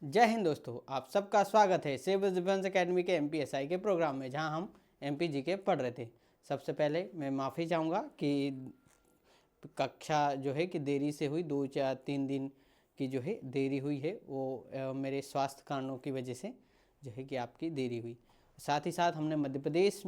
जय हिंद दोस्तों, आप सबका स्वागत है सिविल डिफेंस एकेडमी के एमपीएसआई के प्रोग्राम में, जहां हम एमपीजी के पढ़ रहे थे। सबसे पहले मैं माफ़ी चाहूँगा कि कक्षा जो है कि देरी से हुई, 2 या 3 दिन की जो है देरी हुई है, वो मेरे स्वास्थ्य कारणों की वजह से जो है कि आपकी देरी हुई। साथ ही साथ हमने मध्य प्रदेश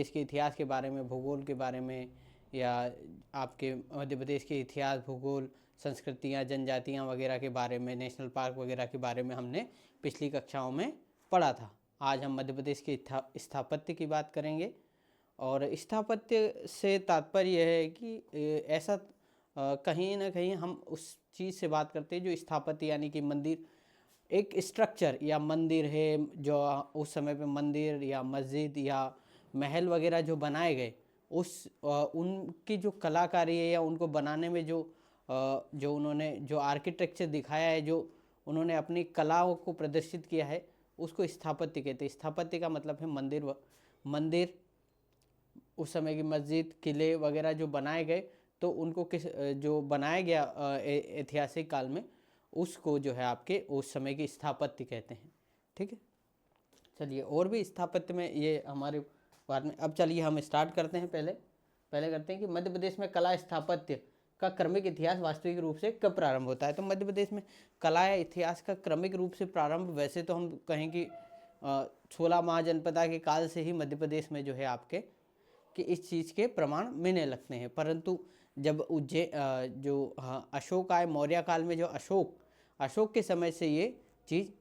के इतिहास के बारे में, भूगोल के बारे में, या आपके मध्य प्रदेश के इतिहास, भूगोल, संस्कृतियाँ, जनजातियाँ वगैरह के बारे में, नेशनल पार्क वगैरह के बारे में हमने पिछली कक्षाओं में पढ़ा था। आज हम मध्य प्रदेश के स्थापत्य की बात करेंगे। और स्थापत्य से तात्पर्य यह है कि ऐसा कहीं ना कहीं हम उस चीज़ से बात करते हैं जो स्थापत्य, यानी कि मंदिर, एक स्ट्रक्चर या मंदिर है जो उस समय पे मंदिर या मस्जिद या महल वगैरह जो बनाए गए, उनकी जो कलाकारी है या उनको बनाने में जो उन्होंने जो आर्किटेक्चर दिखाया है, जो उन्होंने अपनी कलाओं को प्रदर्शित किया है, उसको स्थापत्य कहते हैं। स्थापत्य का मतलब है मंदिर, उस समय की मस्जिद, किले वगैरह जो बनाए गए, तो उनको जो बनाया गया ऐतिहासिक काल में, उसको जो है आपके उस समय की स्थापत्य कहते हैं। ठीक है, चलिए, और भी स्थापत्य में ये हमारे बारे में। अब चलिए हम स्टार्ट करते हैं। पहले करते हैं कि मध्य प्रदेश में कला स्थापत्य का क्रमिक इतिहास वास्तविक रूप से कब प्रारंभ होता है। तो मध्य प्रदेश में कला या इतिहास का क्रमिक रूप से प्रारंभ, वैसे तो हम कहें कि 16 महाजनपदा के काल से ही मध्य प्रदेश में जो है आपके कि इस चीज़ के प्रमाण मिलने लगते हैं। परंतु जब अशोक आए, मौर्य काल में जो अशोक के समय से ये चीज़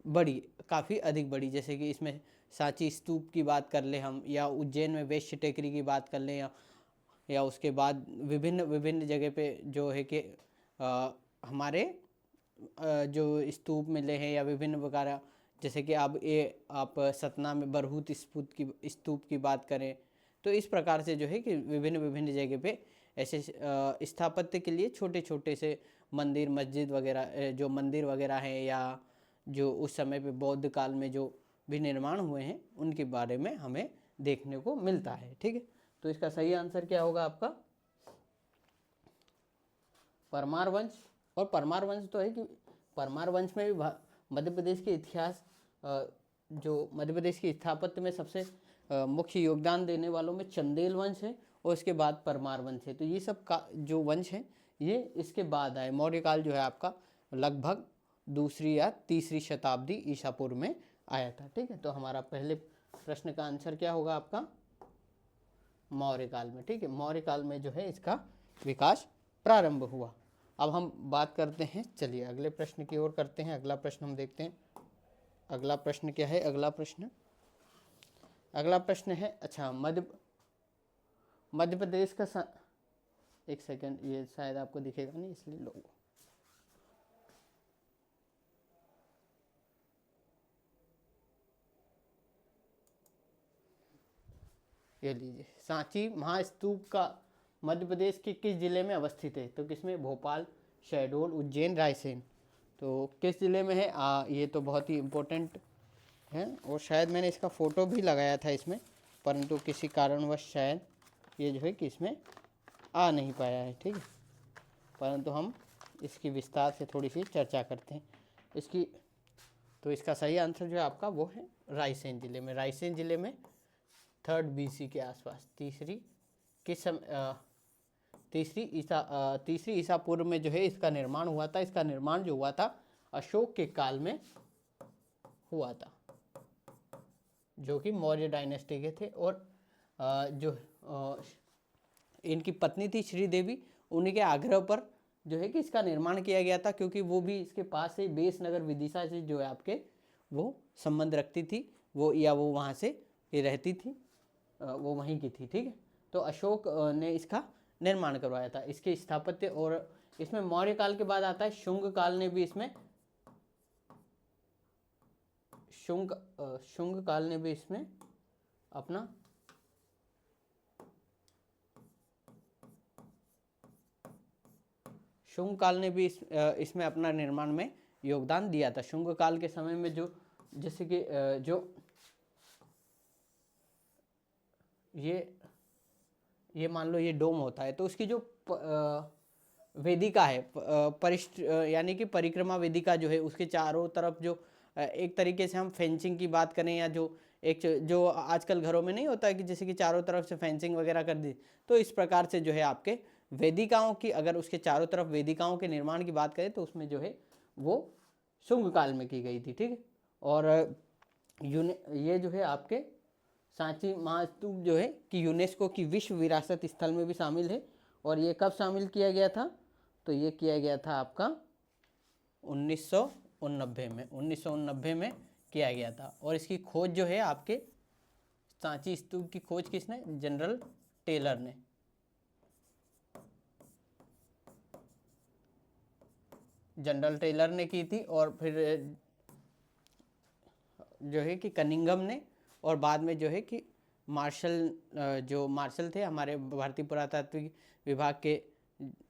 बढ़ी, काफ़ी अधिक बढ़ी। जैसे कि इसमें सांची स्तूप की बात कर लें हम, या उज्जैन में वैश्य टेकरी की बात कर लें, या उसके बाद विभिन्न विभिन्न जगह पे जो है कि हमारे जो स्तूप मिले हैं, या विभिन्न प्रकार, जैसे कि आप सतना में बरहूत स्तूप की बात करें, तो इस प्रकार से जो है कि विभिन्न विभिन्न जगह पे ऐसे स्थापत्य के लिए छोटे छोटे से मंदिर, मस्जिद वगैरह, जो मंदिर वगैरह हैं, या जो उस समय पे बौद्ध काल में जो भी निर्माण हुए हैं, उनके बारे में हमें देखने को मिलता है। ठीक है, तो इसका सही आंसर क्या होगा आपका? परमार वंश। और परमार वंश तो है कि परमार वंश में भी मध्य प्रदेश के इतिहास, जो मध्य प्रदेश की स्थापत्य में सबसे मुख्य योगदान देने वालों में चंदेल वंश है, और इसके बाद परमार वंश है। तो ये सब का जो वंश है, ये इसके बाद आए। मौर्य काल जो है आपका लगभग 2री या 3री शताब्दी ईसा पूर्व में आया था। ठीक है, तो हमारा पहले प्रश्न का आंसर क्या होगा आपका? मौर्य काल में। ठीक है, मौर्य काल में जो है इसका विकास प्रारंभ हुआ। अब हम बात करते हैं, चलिए अगले प्रश्न की ओर करते हैं। अगला प्रश्न हम देखते हैं। अगला प्रश्न क्या है? अगला प्रश्न है, अच्छा, मध्य प्रदेश का एक सेकंड, ये शायद आपको दिखेगा नहीं, इसलिए लो। ये लीजिए, सांची महास्तूप का मध्य प्रदेश के किस जिले में अवस्थित है? तो किसमें? भोपाल, शहडोल, उज्जैन, रायसेन। तो किस जिले में है? ये तो बहुत ही इम्पोर्टेंट है, और शायद मैंने इसका फ़ोटो भी लगाया था इसमें, परंतु किसी कारणवश शायद ये जो है कि इसमें आ नहीं पाया है। ठीक है, परंतु हम इसकी विस्तार से थोड़ी सी चर्चा करते हैं इसकी। तो इसका सही आंसर जो है आपका वो है रायसेन जिले में। रायसेन जिले में 3rd BC के आसपास, तीसरी ईसा पूर्व में जो है इसका निर्माण हुआ था। इसका निर्माण जो हुआ था अशोक के काल में हुआ था, जो कि मौर्य डायनेस्टी के थे। और जो इनकी पत्नी थी श्रीदेवी, उन्हीं के आग्रह पर जो है कि इसका निर्माण किया गया था, क्योंकि वो भी इसके पास से बेस नगर विदिशा से जो है आपके वो संबंध रखती थी, वो वहाँ से रहती थी, वो वहीं की थी। ठीक है, तो अशोक ने इसका निर्माण करवाया था। इसके स्थापत्य, और इसमें मौर्य काल के बाद आता है शुंग काल ने भी इसमें शुंग काल ने भी इसमें अपना शुंग काल ने भी इसमें अपना निर्माण में योगदान दिया था। शुंग काल के समय में जो, जैसे कि जो ये मान लो ये डोम होता है, तो उसकी जो वेदिका है, परिष्ट यानी कि परिक्रमा वेदिका जो है उसके चारों तरफ जो एक तरीके से हम फेंसिंग की बात करें, या जो एक जो आजकल घरों में नहीं होता है कि जैसे कि चारों तरफ से फेंसिंग वगैरह कर दी, तो इस प्रकार से जो है आपके वेदिकाओं की, अगर उसके चारों तरफ वेदिकाओं के निर्माण की बात करें तो उसमें जो है वो शुंग काल में की गई थी। ठीक है, और ये जो है आपके सांची महास्तूप जो है कि यूनेस्को की विश्व विरासत स्थल में भी शामिल है। और ये कब शामिल किया गया था? तो ये किया गया था आपका 1990 में किया गया था। और इसकी खोज जो है आपके सांची स्तूप की खोज किसने? जनरल टेलर ने। जनरल टेलर ने की थी, और फिर जो है कि कनिंघम ने, और बाद में जो है कि जो मार्शल थे हमारे भारतीय पुरातात्विक विभाग के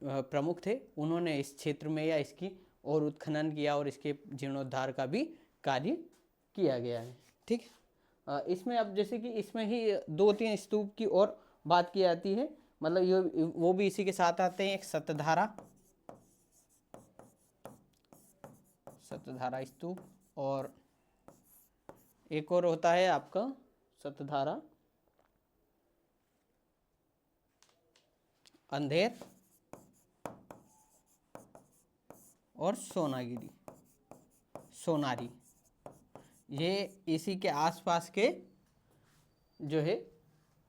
प्रमुख थे, उन्होंने इस क्षेत्र में या इसकी और उत्खनन किया और इसके जीर्णोद्धार का भी कार्य किया गया है। ठीक, इसमें अब जैसे कि इसमें ही 2-3 स्तूप की और बात की जाती है, मतलब ये वो भी इसी के साथ आते हैं। एक सतधारा स्तूप, और एक और होता है आपका सतधारा, अंधेर और सोनारी। ये इसी के आसपास के जो है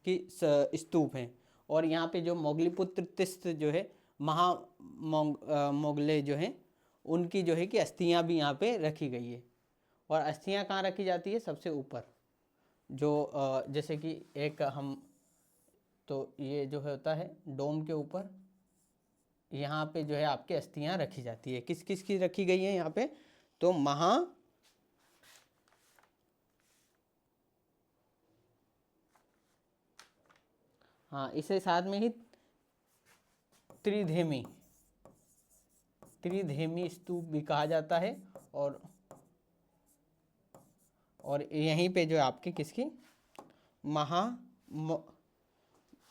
कि स्तूप हैं। और यहाँ पे जो मोगलीपुत्र तीर्थ जो है मोगले जो हैं, उनकी जो है कि अस्थियाँ भी यहाँ पे रखी गई है। और अस्थियाँ कहाँ रखी जाती है? सबसे ऊपर, जो जैसे कि एक हम तो ये जो होता है डोम के ऊपर, यहाँ पे जो है आपके अस्थियाँ रखी जाती है। किस किस की रखी गई है यहाँ पे? तो हाँ, इसे साथ में ही त्रिधेमी स्तूप भी कहा जाता है। और यहीं पे जो आपके किसकी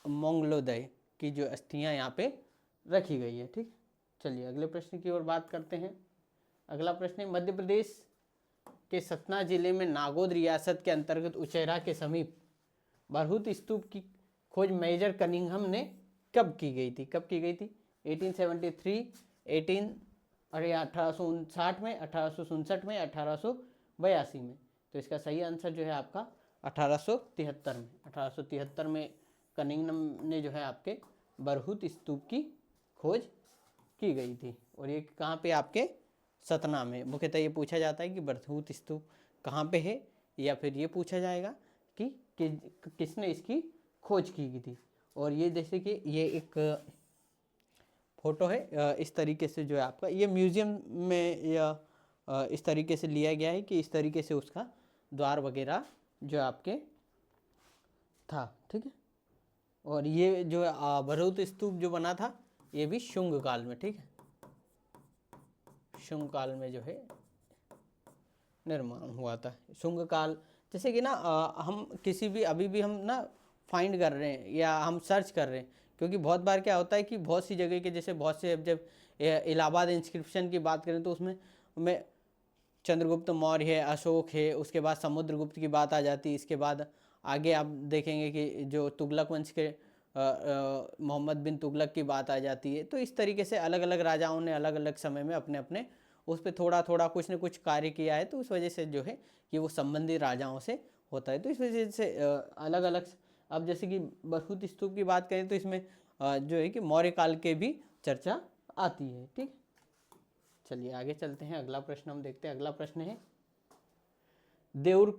मोंगलोदय की जो अस्थियां यहाँ पे रखी गई है। ठीक, चलिए अगले प्रश्न की ओर बात करते हैं। अगला प्रश्न है, मध्य प्रदेश के सतना जिले में नागौद रियासत के अंतर्गत उचेहरा के समीप बरहुत स्तूप की खोज मेजर कनिंघम ने कब की गई थी? 1873, 1859 में, 1867 में, 1882 में? तो इसका सही आंसर जो है आपका 1873 में कनिंघम ने जो है आपके बरहुत स्तूप की खोज की गई थी। और ये कहाँ पे? आपके सतना में। मुख्यतः ये पूछा जाता है कि बरहुत स्तूप कहाँ पे है, या फिर ये पूछा जाएगा कि किसने इसकी खोज की गई थी। और ये जैसे कि ये एक फोटो है, इस तरीके से जो है आपका ये म्यूजियम में या इस तरीके से लिया गया है कि इस तरीके से उसका द्वार वगैरह जो आपके था। ठीक है, और ये जो बरहुत स्तूप जो बना था ये भी शुंग काल में। ठीक है, शुंग काल में जो है निर्माण हुआ था। शुंग काल जैसे कि ना हम किसी भी अभी भी हम ना फाइंड कर रहे हैं या हम सर्च कर रहे हैं, क्योंकि बहुत बार क्या होता है कि बहुत सी जगह के जैसे बहुत से जब इलाहाबाद इंस्क्रिप्शन की बात करें तो उसमें चंद्रगुप्त मौर्य है, अशोक है, उसके बाद समुद्रगुप्त की बात आ जाती है। इसके बाद आगे आप देखेंगे कि जो तुगलक वंश के मोहम्मद बिन तुगलक की बात आ जाती है। तो इस तरीके से अलग अलग राजाओं ने अलग अलग समय में अपने अपने उस पर थोड़ा थोड़ा कुछ न कुछ कार्य किया है, तो उस वजह से जो है कि वो संबंधित राजाओं से होता है। तो इस वजह से अलग अलग, अब जैसे कि बरहुत स्तूप की बात करें तो इसमें जो है कि मौर्य काल के भी चर्चा आती है। ठीक, चलिए आगे चलते हैं। अगला प्रश्न हम देखते हैं। अगला प्रश्न है, देउर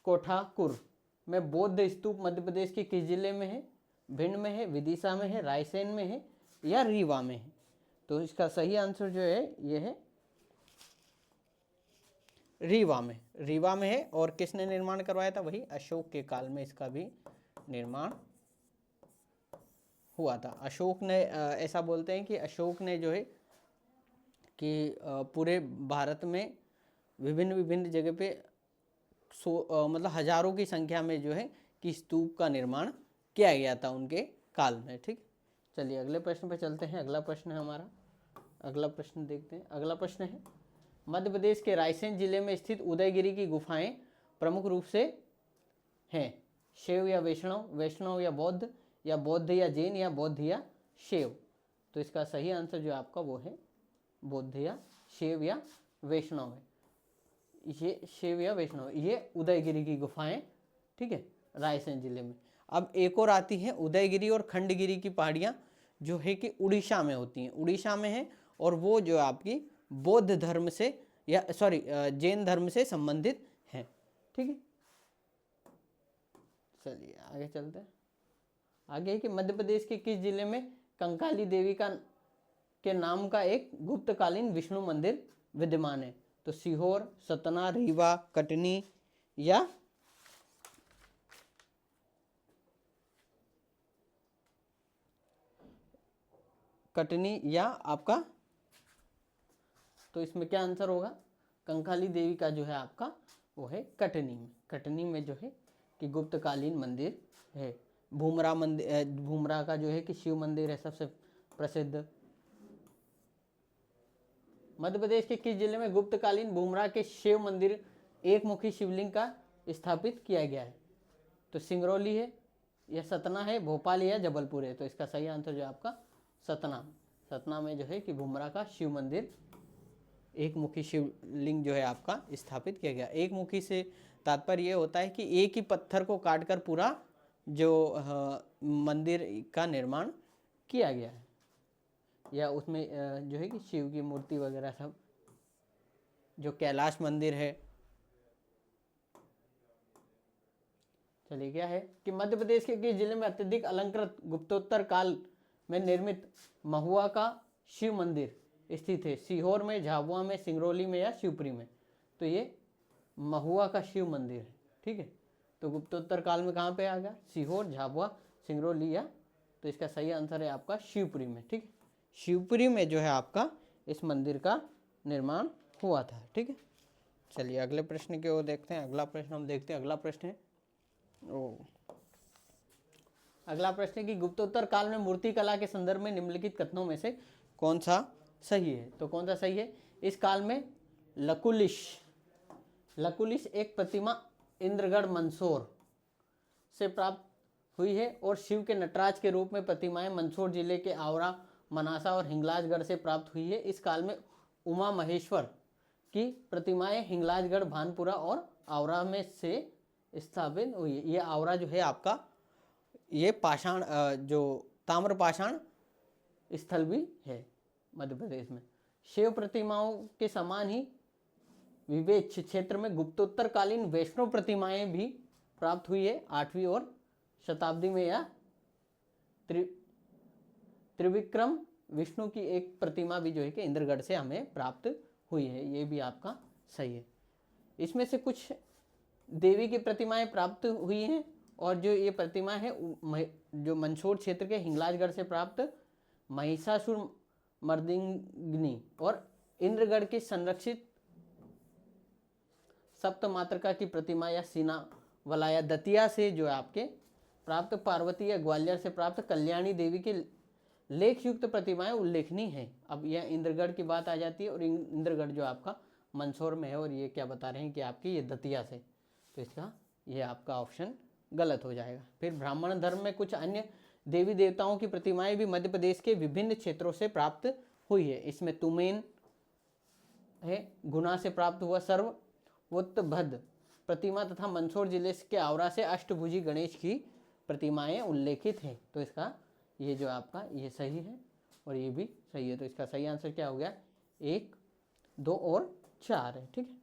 कोठाकुर में बौद्ध स्तूप मध्य प्रदेश के किस जिले में है? भिंड में है, विदिशा में है, रायसेन में है, या रीवा में है? तो इसका सही आंसर जो है ये है रीवा में है। और किसने निर्माण करवाया था? वही अशोक के काल में इसका भी निर्माण हुआ था। अशोक ने ऐसा बोलते हैं कि अशोक ने जो है कि पूरे भारत में विभिन्न विभिन्न जगह पे मतलब हजारों की संख्या में जो है कि स्तूप का निर्माण किया गया था उनके काल में। ठीक, चलिए अगले प्रश्न पे चलते हैं। अगला प्रश्न है हमारा, अगला प्रश्न देखते हैं। अगला प्रश्न है, मध्य प्रदेश के रायसेन जिले में स्थित उदयगिरी की गुफाएं प्रमुख रूप से हैं शैव या वैष्णव, वैष्णव या बौद्ध, या बौद्ध या जैन, या बौद्ध या शैव। तो इसका सही आंसर जो आपका वो है बौद्ध या शैव या वैष्णव है। ये शैव या वैष्णव, ये उदयगिरी की गुफाएं, ठीक है, रायसेन जिले में। अब एक और आती है उदयगिरी और खंडगिरी की पहाड़ियाँ, जो है कि उड़ीसा में होती हैं, उड़ीसा में है, और वो जो आपकी बौद्ध धर्म से या जैन धर्म से संबंधित हैं, ठीक है। चलिए आगे चलते हैं। आगे है कि मध्य प्रदेश के किस जिले में कंकाली देवी के नाम का एक गुप्तकालीन विष्णु मंदिर विद्यमान है? तो सीहोर, सतना, रीवा, कटनी या आपका, तो इसमें क्या आंसर होगा? कंकाली देवी का जो है आपका वो है कटनी में। कटनी में जो है कि गुप्तकालीन मंदिर है। भूमरा मंदिर, भूमरा का जो है कि शिव मंदिर है सबसे प्रसिद्ध। मध्य प्रदेश के किस जिले में गुप्तकालीन भूमरा के शिव मंदिर एक मुखी शिवलिंग का स्थापित किया गया है? तो सिंगरौली है, या सतना है, भोपाल या जबलपुर है? तो इसका सही आंसर जो आपका सतना, सतना में जो है कि भूमरा का शिव मंदिर, एक मुखी शिवलिंग जो है आपका स्थापित किया गया। एक मुखी से तात्पर्य ये होता है कि एक ही पत्थर को काटकर पूरा जो मंदिर का निर्माण किया गया है, या उसमें जो है कि शिव की मूर्ति वगैरह सब, जो कैलाश मंदिर है। चलिए क्या है कि मध्य प्रदेश के किस जिले में अत्यधिक अलंकृत गुप्तोत्तर काल में निर्मित महुआ का शिव मंदिर स्थित है? सीहोर में, झाबुआ में, सिंगरौली में या शिवपुरी में? तो ये महुआ का शिव मंदिर है, ठीक है। तो गुप्तोत्तर काल में कहाँ पे आ गया? सीहोर, झाबुआ, सिंगरौली या, तो इसका सही आंसर है आपका शिवपुरी में, ठीक है। शिवपुरी में जो है आपका इस मंदिर का निर्माण हुआ था, ठीक है। चलिए अगले प्रश्न की ओर देखते हैं। अगला प्रश्न हम देखते हैं। अगला प्रश्न है अगला प्रश्न है कि गुप्तोत्तर काल में मूर्ति कला के संदर्भ में निम्नलिखित कथनों में से कौन सा सही है? तो कौन सा सही है? इस काल में लकुलिश एक प्रतिमा इंद्रगढ़ मंदसौर से प्राप्त हुई है, और शिव के नटराज के रूप में प्रतिमाएं मंदसौर जिले के आवरा, मनासा और हिंगलाजगढ़ से प्राप्त हुई है। इस काल में उमा महेश्वर की प्रतिमाएं हिंगलाजगढ़, भानपुरा और आवरा में से स्थापित हुई है। ये आवरा जो है आपका ये पाषाण, जो ताम्र पाषाण स्थल भी है मध्य प्रदेश में। शिव प्रतिमाओं के समान ही विवेच क्षेत्र में गुप्तोत्तर कालीन वैष्णव प्रतिमाएं भी प्राप्त हुई है 8वीं और शताब्दी में, या त्रिविक्रम विष्णु की एक प्रतिमा भी जो है कि इंद्रगढ़ से हमें प्राप्त हुई है। ये भी आपका सही है। इसमें से कुछ देवी की प्रतिमाएं प्राप्त हुई हैं, और जो ये प्रतिमा है जो मंदसौर क्षेत्र के हिंगलाजगढ़ से प्राप्त महिषासुर मर्दिनी और इंद्रगढ़ के संरक्षित सप्तमातृका की प्रतिमा या सीना वलाया दतिया से जो आपके प्राप्त पार्वती या ग्वालियर से प्राप्त कल्याणी देवी के लेख युक्त प्रतिमाएं उल्लेखनीय हैं। अब यह इंद्रगढ़ की बात आ जाती है, और इंद्रगढ़ जो आपका मंदसौर में है, और ये क्या बता रहे हैं कि आपकी ये दतिया से, तो इसका ये आपका ऑप्शन गलत हो जाएगा। फिर ब्राह्मण धर्म में कुछ अन्य देवी देवताओं की प्रतिमाएं भी मध्य प्रदेश के विभिन्न क्षेत्रों से प्राप्त हुई है। इसमें तुमेन है, गुना से प्राप्त हुआ सर्वोत्तभद्र प्रतिमा, तथा मंदसौर जिले के आवरा से अष्टभुजी गणेश की प्रतिमाएं उल्लेखित हैं। तो इसका ये जो आपका ये सही है, और ये भी सही है। तो इसका सही आंसर क्या हो गया? 1, 2 और 4 है, ठीक है।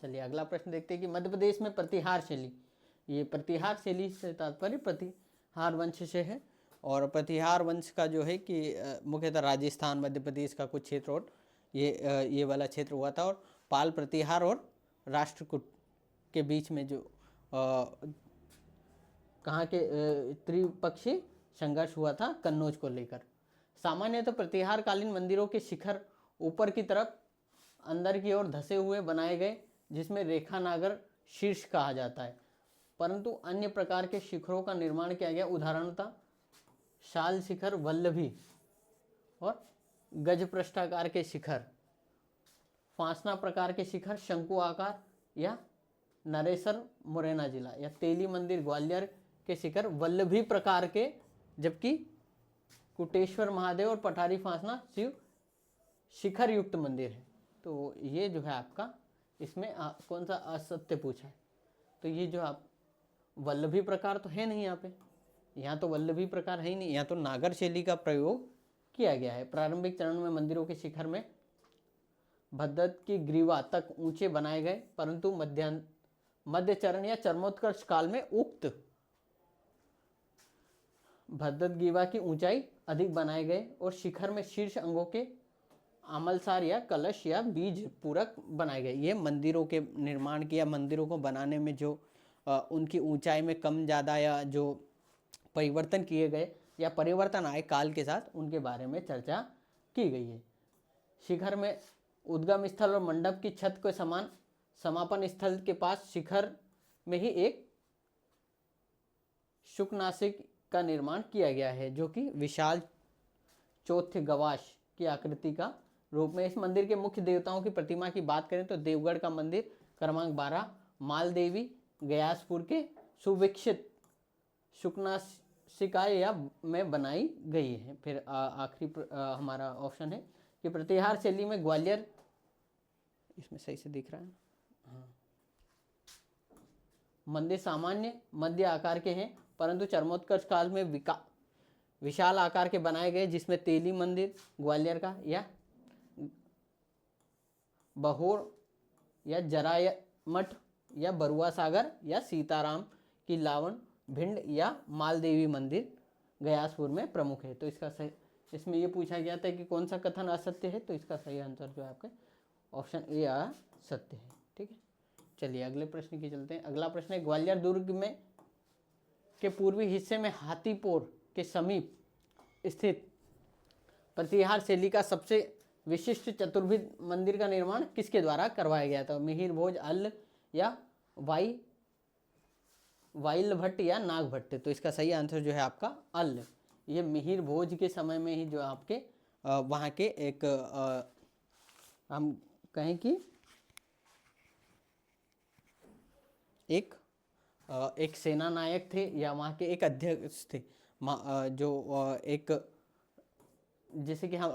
चलिए अगला प्रश्न देखते हैं कि मध्य प्रदेश में प्रतिहार शैली, ये प्रतिहार शैली से तात्पर्य प्रतिहार वंश से है, और प्रतिहार वंश का जो है कि मुख्यतः राजस्थान, मध्य प्रदेश का कुछ क्षेत्र और ये वाला क्षेत्र हुआ था, और पाल प्रतिहार और राष्ट्रकूट के बीच में जो कहाँ के त्रिपक्षीय संघर्ष हुआ था कन्नौज को लेकर। सामान्यतः प्रतिहार कालीन मंदिरों के शिखर ऊपर की तरफ अंदर की ओर धसे हुए बनाए गए, जिसमें रेखा नागर शीर्ष कहा जाता है, परंतु अन्य प्रकार के शिखरों का निर्माण किया गया। उदाहरणतः शाल शिखर वल्लभी और गज पृष्ठाकार के शिखर, फांसना प्रकार के शिखर, शंकु आकार या नरेसर मुरैना जिला, या तेली मंदिर ग्वालियर के शिखर वल्लभी प्रकार के, जबकि कुटेश्वर महादेव और पठारी फांसना शिव शिखर युक्त मंदिर है। तो ये जो है आपका इसमें कौन सा असत्य पूछा है, तो ये जो आप वल्लभी प्रकार तो है नहीं यहाँ पे, यहाँ तो वल्लभी प्रकार है ही नहीं, यहाँ तो नागर शैली का प्रयोग किया गया है। प्रारंभिक चरण में मंदिरों के शिखर में भद्दत की ग्रीवा तक ऊंचे बनाए गए, परंतु मध्य चरण या चरमोत्कर्ष काल में उक्त भद्दत ग्रीवा की ऊंचाई अधिक बनाए गए और शिखर में शीर्ष अंगों के आमलसार या कलश या बीज पूरक बनाए गए। ये मंदिरों के निर्माण की या मंदिरों को बनाने में जो उनकी ऊंचाई में कम ज़्यादा या जो परिवर्तन किए गए या परिवर्तन आए काल के साथ, उनके बारे में चर्चा की गई है। शिखर में उद्गम स्थल और मंडप की छत के समान समापन स्थल के पास शिखर में ही एक शुकनासिक का निर्माण किया गया है, जो कि विशाल चौथे गवाश की आकृति का रूप में। इस मंदिर के मुख्य देवताओं की प्रतिमा की बात करें तो देवगढ़ का मंदिर क्रमांक 12 मालदेवी गयासपुर के सुविकसित शुकनासिका या में बनाई गई है। फिर आखिरी हमारा ऑप्शन है कि प्रतिहार शैली में ग्वालियर, इसमें सही से दिख रहा है, हाँ, मंदिर सामान्य मध्य आकार के हैं, परंतु चरमोत्कर्ष काल में विशाल आकार के बनाए गए, जिसमें तेली मंदिर ग्वालियर का या बहोर या जराय मठ या बरुआ सागर या सीताराम की लावन भिंड या मालदेवी मंदिर गयासपुर में प्रमुख है। तो इसका सही, इसमें ये पूछा गया था कि कौन सा कथन असत्य है, तो इसका सही आंसर जो है आपका ऑप्शन ए सत्य है। ठीक है, चलिए अगले प्रश्न की चलते हैं। अगला प्रश्न है, ग्वालियर दुर्ग में के पूर्वी हिस्से में हाथीपोर के समीप स्थित प्रतिहार शैली का सबसे विशिष्ट चतुर्भुज मंदिर का निर्माण किसके द्वारा करवाया गया था? मिहिर भोज, अल्ल या वाइल भट्ट या नाग भट्ट। तो इसका सही आंसर जो है आपका अल्ल। ये मिहिर भोज के समय में ही जो आपके वहाँ के एक हम कहें कि एक सेना नायक थे या वहाँ के एक अध्यक्ष थे, जो एक जैसे कि हम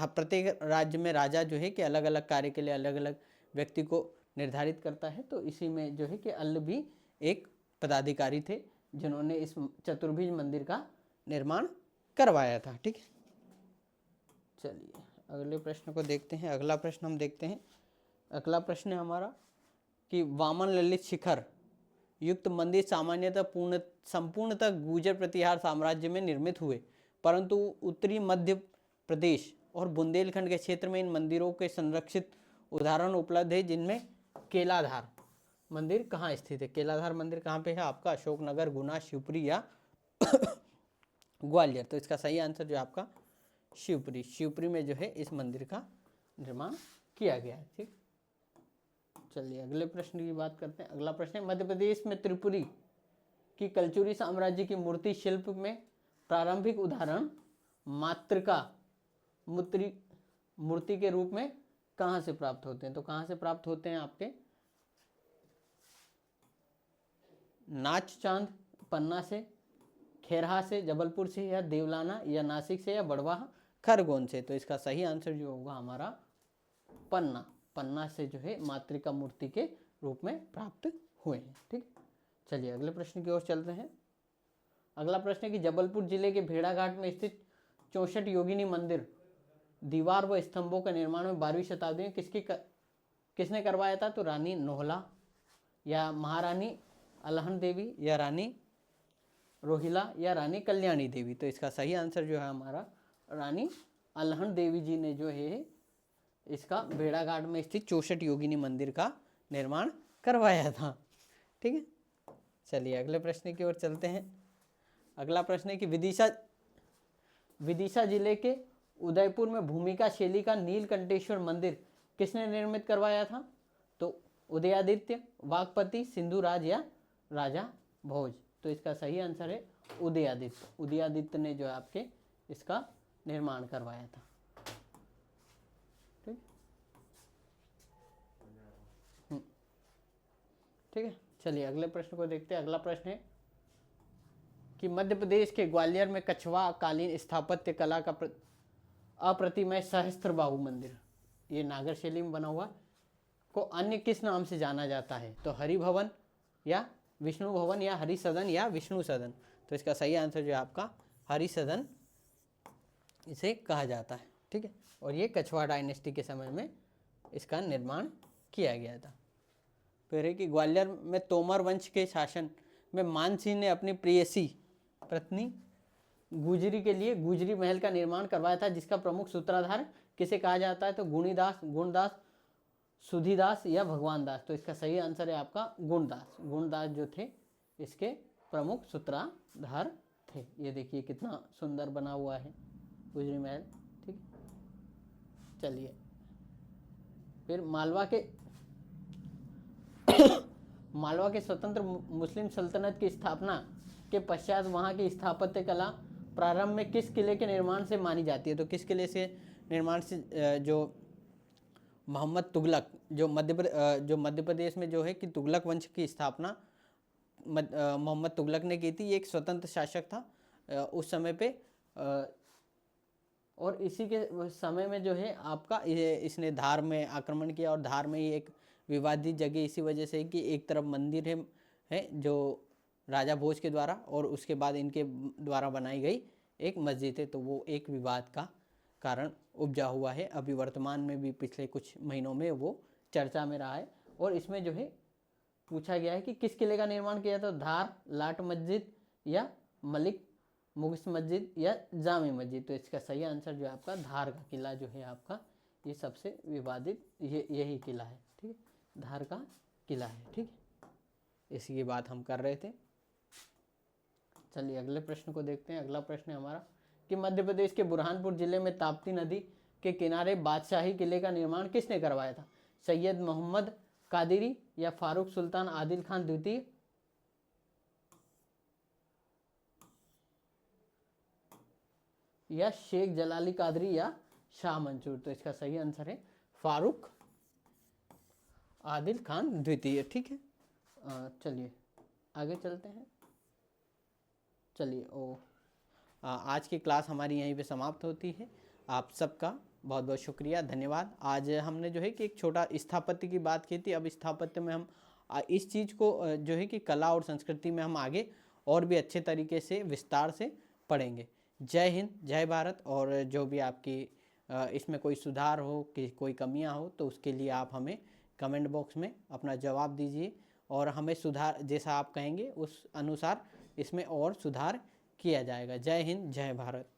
प्रत्येक राज्य में राजा जो है कि अलग अलग कार्य के लिए अलग अलग व्यक्ति को निर्धारित करता है, तो इसी में जो है कि अल्ल भी एक पदाधिकारी थे जिन्होंने इस चतुर्भुज मंदिर का निर्माण करवाया था। ठीक है, चलिए अगले प्रश्न को देखते हैं। अगला प्रश्न हम देखते हैं। अगला प्रश्न है हमारा कि वामन ललित शिखर युक्त मंदिर सामान्यतः संपूर्णतः गुर्जर प्रतिहार साम्राज्य में निर्मित हुए, परंतु उत्तरी मध्य प्रदेश और बुंदेलखंड के क्षेत्र में इन मंदिरों के संरक्षित उदाहरण उपलब्ध है, जिनमें केलाधार मंदिर कहाँ स्थित है? केलाधार मंदिर कहाँ पे है आपका? अशोकनगर, गुना, शिवपुरी या ग्वालियर। तो इसका सही आंसर जो है आपका शिवपुरी में जो है इस मंदिर का निर्माण किया गया है। ठीक, चलिए अगले प्रश्न की बात करते हैं। अगला प्रश्न है, मध्य प्रदेश में त्रिपुरी की कलचुरी साम्राज्य की मूर्ति शिल्प में प्रारंभिक उदाहरण मातृका मूर्ति के रूप में कहाँ से प्राप्त होते हैं? तो कहाँ से प्राप्त होते हैं आपके? नाच चांद पन्ना से, खेरहा से, जबलपुर से, या देवलाना या नासिक से, या बड़वाह खरगोन से। तो इसका सही आंसर जो होगा हमारा पन्ना से जो है मातृका मूर्ति के रूप में प्राप्त हुए हैं। ठीक, चलिए अगले प्रश्न की ओर चलते हैं। अगला प्रश्न है कि जबलपुर जिले के भेड़ाघाट में स्थित 64 योगिनी मंदिर दीवार व स्तंभों का निर्माण में 12वीं शताब्दी में किसने करवाया था? तो रानी नोहला या महारानी अलहन देवी या रानी रोहिला या रानी कल्याणी देवी। तो इसका सही आंसर जो है हमारा रानी अलहन देवी जी ने जो है इसका भेड़ाघाट में स्थित 64 योगिनी मंदिर का निर्माण करवाया था। ठीक है, चलिए अगले प्रश्न की ओर चलते हैं। अगला प्रश्न है कि विदिशा जिले के उदयपुर में भूमिका शैली का नीलकंठेश्वर मंदिर किसने निर्मित करवाया था? तो उदयादित्य, वागपति, सिंधुराज या राजा भोज। तो इसका सही आंसर है उदयादित्य ने जो है आपके इसका निर्माण करवाया था। ठीक ठीक है, चलिए अगले प्रश्न को देखते हैं। अगला प्रश्न है कि मध्य प्रदेश के ग्वालियर में कछवा कालीन स्थापत्य कला का अप्रतिमय सहस्त्रबाहु मंदिर, ये नागर शैली में बना हुआ, को अन्य किस नाम से जाना जाता है? तो हरि भवन या विष्णु भवन या हरि सदन या विष्णु सदन। तो इसका सही आंसर जो है आपका हरि सदन इसे कहा जाता है। ठीक है, और ये कछवा डायनेस्टी के समय में इसका निर्माण किया गया था। फिर है कि ग्वालियर में तोमर वंश के शासन में मानसिंह ने अपनी प्रेयसी पत्नी गुजरी के लिए गुजरी महल का निर्माण करवाया था, जिसका प्रमुख सूत्रधार किसे कहा जाता है? तो गुणीदास, गुणदास, सुधीदास या भगवान दास। तो इसका सही आंसर है आपका गुणदास। गुणदास जो थे इसके प्रमुख सूत्रधार थे। ये देखिए कितना सुंदर बना हुआ है गुजरी महल। ठीक, चलिए फिर मालवा के स्वतंत्र मुस्लिम सल्तनत की स्थापना के पश्चात वहाँ की स्थापत्य कला प्रारंभ में किस किले के निर्माण से मानी जाती है? तो किस किले से निर्माण से? जो मोहम्मद तुगलक, जो मध्य प्रदेश में जो है कि तुगलक वंश की स्थापना मोहम्मद तुगलक ने की थी। ये एक स्वतंत्र शासक था उस समय पे, और इसी के समय में जो है आपका इसने धार में आक्रमण किया, और धार में ही एक विवादित जगह इसी वजह से कि एक तरफ मंदिर है जो राजा भोज के द्वारा, और उसके बाद इनके द्वारा बनाई गई एक मस्जिद है, तो वो एक विवाद का कारण उपजा हुआ है। अभी वर्तमान में भी पिछले कुछ महीनों में वो चर्चा में रहा है। और इसमें जो है पूछा गया है कि किस किले का निर्माण किया था? धार, लाट मस्जिद या मलिक मुगिस मस्जिद या जामे मस्जिद। तो इसका सही आंसर जो है आपका धार का किला जो है आपका, ये सबसे विवादित यही किला है। ठीक है, धार का किला है। ठीक है, इसी की बात हम कर रहे थे। चलिए अगले प्रश्न को देखते हैं। अगला प्रश्न है हमारा कि मध्य प्रदेश के बुरहानपुर जिले में ताप्ती नदी के किनारे बादशाही किले का निर्माण किसने करवाया था? सैयद मोहम्मद कादिरी या फारूक सुल्तान आदिल खान द्वितीय या शेख जलाली कादरी या शाह मंसूर। तो इसका सही आंसर है फारूक आदिल खान द्वितीय। ठीक है, चलिए आगे चलते हैं। चलिए आज की क्लास हमारी यहीं पे समाप्त होती है। आप सबका बहुत बहुत शुक्रिया, धन्यवाद। आज हमने जो है कि एक छोटा स्थापत्य की बात की थी। अब स्थापत्य में हम इस चीज़ को जो है कि कला और संस्कृति में हम आगे और भी अच्छे तरीके से विस्तार से पढ़ेंगे। जय हिंद, जय भारत। और जो भी आपकी इसमें कोई सुधार हो, कि कोई कमियां हो, तो उसके लिए आप हमें कमेंट बॉक्स में अपना जवाब दीजिए, और हमें सुधार जैसा आप कहेंगे उस अनुसार इसमें और सुधार किया जाएगा। जय हिंद, जय भारत।